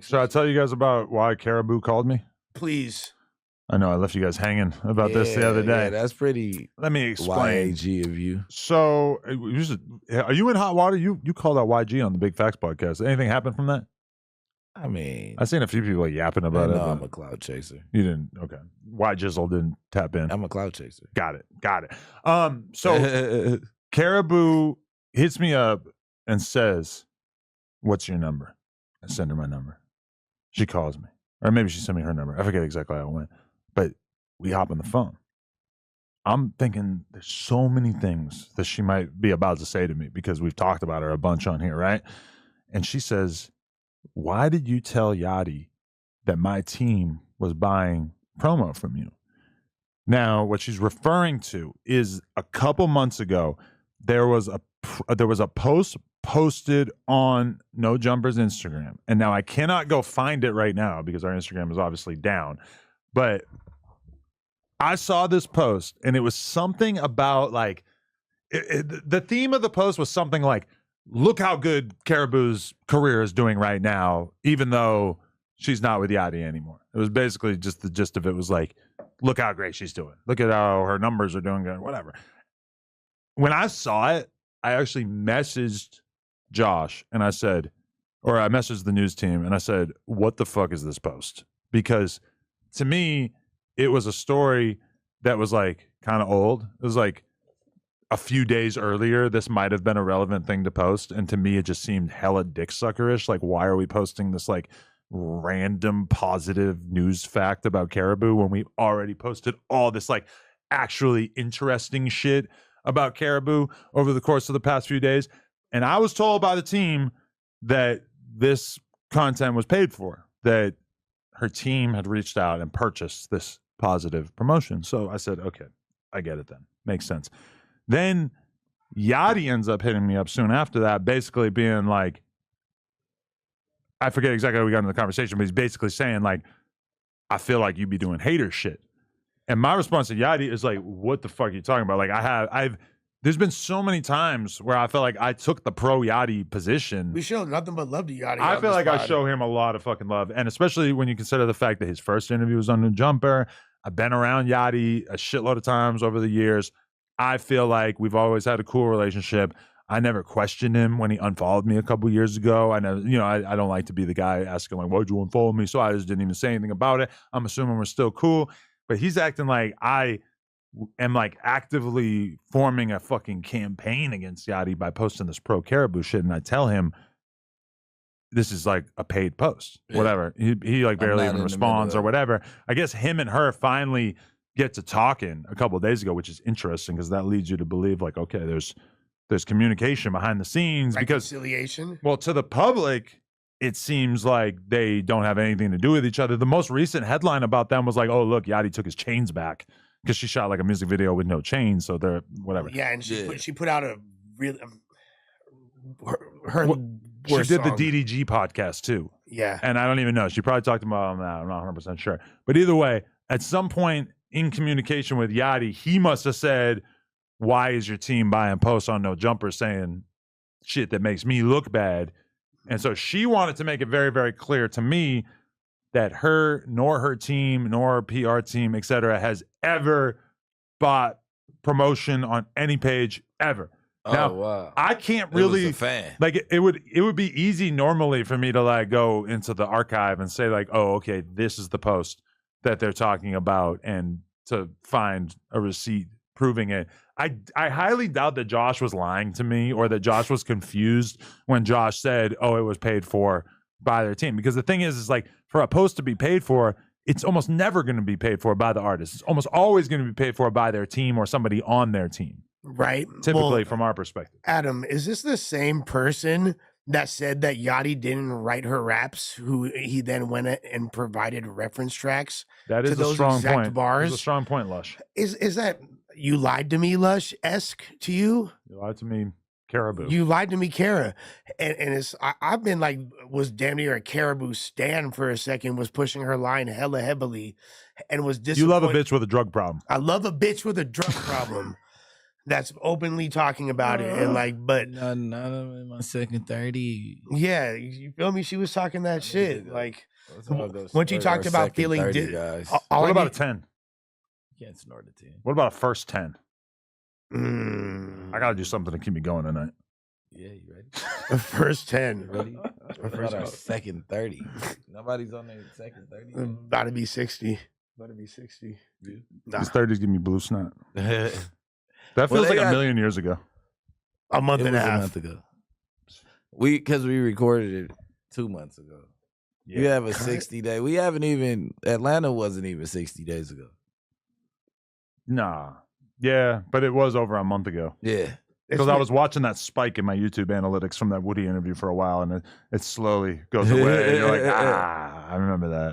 Should I tell you guys about why Karrahbooo called me? Please. I know I left you guys hanging about this the other day. Yeah, that's pretty Let me explain. YAG of you. So, are you in hot water? You called out YG on the Big Facts podcast. Anything happen from that? I mean, I've seen a few people yapping I about it. know I'm a cloud chaser. You didn't. Okay. Why Jizzle didn't tap in? I'm a cloud chaser. Got it. So Karrahbooo hits me up and says, "What's your number?" I send her my number. She calls me, or maybe she sent me her number. I forget exactly how it went, but we hop on the phone. I'm thinking there's so many things that she might be about to say to me because we've talked about her a bunch on here, right? And she says, "Why did you tell Yachty that my team was buying promo from you?" Now, what she's referring to is a couple months ago, there was a post posted on No Jumper's Instagram. And now I cannot go find it right now because our Instagram is obviously down. But I saw this post and it was something about like, the theme of the post was something like, look how good Karrahbooo's career is doing right now, even though she's not with Yachty anymore. It was basically just the gist of it was like, look how great she's doing. Look at how her numbers are doing good, whatever. When I saw it, I actually messaged Josh and I said, or I messaged the news team and I said, what the fuck is this post? Because to me, it was a story that was like kind of old. It was like a few days earlier, this might have been a relevant thing to post. And to me, it just seemed hella dick suckerish. Like, why are we posting this like random positive news fact about Karrahbooo when we've already posted all this like actually interesting shit about Karrahbooo over the course of the past few days? And I was told by the team that this content was paid for, that her team had reached out and purchased this positive promotion. So I said, okay, I get it then. Makes sense. Then Yachty ends up hitting me up soon after that, basically being like, I forget exactly how we got into the conversation, but he's basically saying like, I feel like you be doing hater shit. And my response to Yachty is like, what the fuck are you talking about? Like there's been so many times where I felt like I took the pro Yachty position. We show nothing but love to Yachty. I feel like I show him a lot of fucking love. And especially when you consider the fact that his first interview was on The Jumper. I've been around Yachty a shitload of times over the years. I feel like we've always had a cool relationship. I never questioned him when he unfollowed me a couple years ago. I never, I don't like to be the guy asking like, why'd you unfollow me? So I just didn't even say anything about it. I'm assuming we're still cool. But he's acting like I am like actively forming a fucking campaign against Yachty by posting this pro Karrahbooo shit. And I tell him this is like a paid post, whatever. He like barely even responds or whatever. I guess him and her finally get to talking a couple of days ago, which is interesting because that leads you to believe like, okay, there's communication behind the scenes. Reconciliation? Well, to the public, it seems like they don't have anything to do with each other. The most recent headline about them was like, oh, look, Yachty took his chains back because she shot like a music video with no chains. So they're whatever. Yeah, and she put out a real she did the DDG podcast too. Yeah. And I don't even know. She probably talked about that. I'm not 100% sure. But either way, at some point in communication with Yachty, he must have said, why is your team buying posts on No Jumper saying shit that makes me look bad? And so she wanted to make it very, very clear to me that her, nor her team, nor her PR team, et cetera, has ever bought promotion on any page ever. Now, wow. I can't really like it would be easy normally for me to like go into the archive and say like, oh, okay, this is the post that they're talking about, and to find a receipt proving it. I highly doubt that Josh was lying to me or that Josh was confused when Josh said, oh, it was paid for by their team. Because the thing is like for a post to be paid for, it's almost never going to be paid for by the artist. It's almost always going to be paid for by their team or somebody on their team. Right. Typically from our perspective. Adam, is this the same person that said that Yachty didn't write her raps, who he then went and provided reference tracks? That is to a strong point. Bars? That's a strong point, Lush. Is that you lied to me, Lush-esque to you? You lied to me, Karrahbooo. You lied to me, Kara. And it's I've been like, was damn near a Karrahbooo stan for a second, was pushing her line hella heavily and was disappointed. You love a bitch with a drug problem. I love a bitch with a drug problem. that's openly talking about it and like, but not in my second 30. yeah, you feel me? She was talking that shit. Like when she Or talked about second feeling, 30, guys. What about a 10? You can't snort a 10. What about a first 10? Mm. I got to do something to keep me going tonight. Yeah, you ready? The first 10. Ready? What about our second 30? Nobody's on their second 30. About to be 60. About to be 60. You? Nah, These 30s give me blue snot. It That feels they like a got- million years ago. a month was and a a half. month ago. Because we recorded it 2 months ago. Yeah. You have a 60-day. We haven't even, Atlanta wasn't even 60 days ago. Nah. Yeah, but it was over a month ago. Yeah. Because I was watching that spike in my YouTube analytics from that Woody interview for a while, and it slowly goes away. And you're like, I remember that.